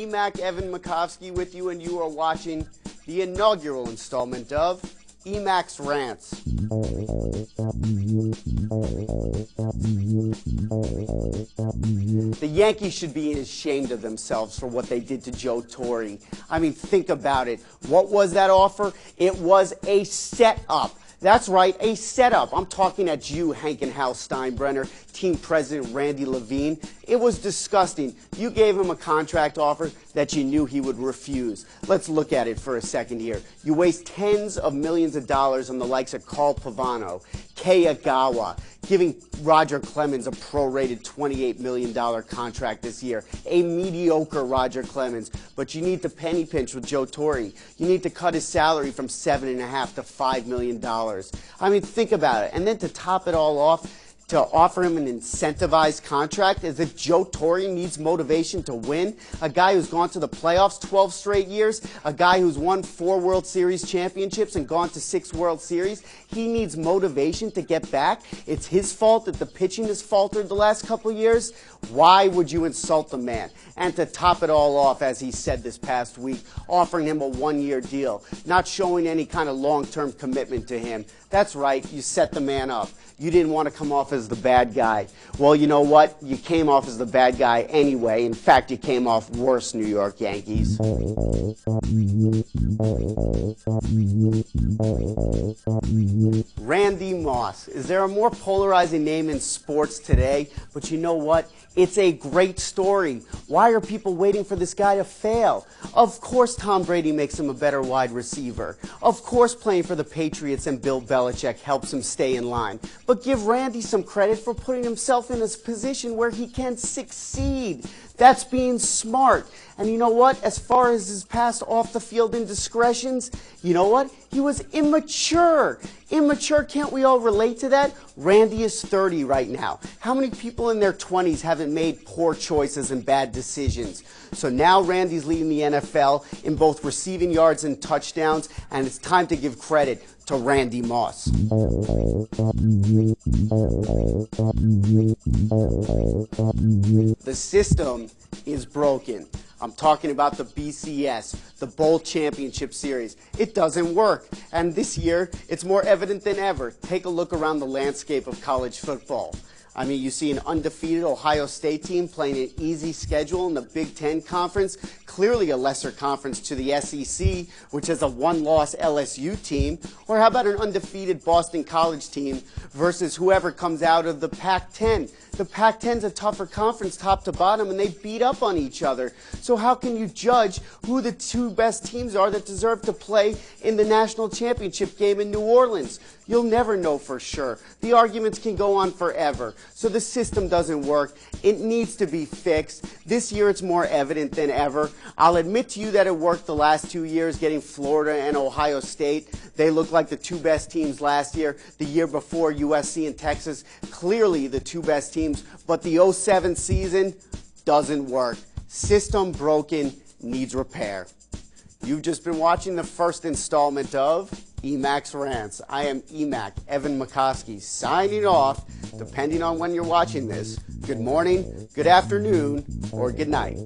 E-Mak Rants with you, and you are watching the inaugural installment of E-Mak Rants. The Yankees should be ashamed of themselves for what they did to Joe Torre. I mean, think about it. What was that offer? It was a setup. That's right, a setup. I'm talking at you, Hankenhaus Steinbrenner, team president Randy Levine. It was disgusting. You gave him a contract offer that you knew he would refuse. Let's look at it for a second here. You waste tens of millions of dollars on the likes of Carl Pavano, Kei Agawa, giving Roger Clemens a prorated $28 million contract this year. A mediocre Roger Clemens. But you need to penny pinch with Joe Torre. You need to cut his salary from $7.5 to $5 million. I mean, think about it. And then to top it all off, to offer him an incentivized contract as if Joe Torre needs motivation to win. A guy who's gone to the playoffs 12 straight years, a guy who's won 4 World Series championships and gone to 6 World Series. He needs motivation to get back. It's his fault that the pitching has faltered the last couple of years. Why would you insult the man? And to top it all off, as he said this past week, offering him a 1-year deal, not showing any kind of long-term commitment to him. That's right, you set the man up. You didn't want to come off as the bad guy. Well, you know what? You came off as the bad guy anyway. In fact, you came off worse, New York Yankees. Randy Moss. Is there a more polarizing name in sports today? But you know what? It's a great story. Why are people waiting for this guy to fail? Of course Tom Brady makes him a better wide receiver. Of course playing for the Patriots and Bill Belichick helps him stay in line. But give Randy some credit for putting himself in a position where he can succeed. That's being smart. And you know what? As far as his past off-the-field indiscretions, you know what? He was immature. Immature, can't we all relate to that? Randy is 30 right now. How many people in their 20s haven't made poor choices and bad decisions? So now Randy's leading the NFL in both receiving yards and touchdowns, and it's time to give credit to Randy Moss. The system is broken. I'm talking about the BCS, the Bowl Championship Series. It doesn't work. And this year, it's more evident than ever. Take a look around the landscape of college football. I mean, you see an undefeated Ohio State team playing an easy schedule in the Big Ten Conference, clearly a lesser conference to the SEC, which has a 1-loss LSU team. Or how about an undefeated Boston College team versus whoever comes out of the Pac-10? The Pac-10's a tougher conference top to bottom, and they beat up on each other. So how can you judge who the 2 best teams are that deserve to play in the national championship game in New Orleans? You'll never know for sure. The arguments can go on forever. So the system doesn't work. It needs to be fixed. This year it's more evident than ever. I'll admit to you that it worked the last 2 years, getting Florida and Ohio State. They looked like the 2 best teams last year. The year before, USC and Texas, clearly the 2 best teams. But the 07 season doesn't work. System broken, needs repair. You've just been watching the first installment of E-Mak Rants. I am E-Mak Rants signing off, depending on when you're watching this. Good morning, good afternoon, or good night.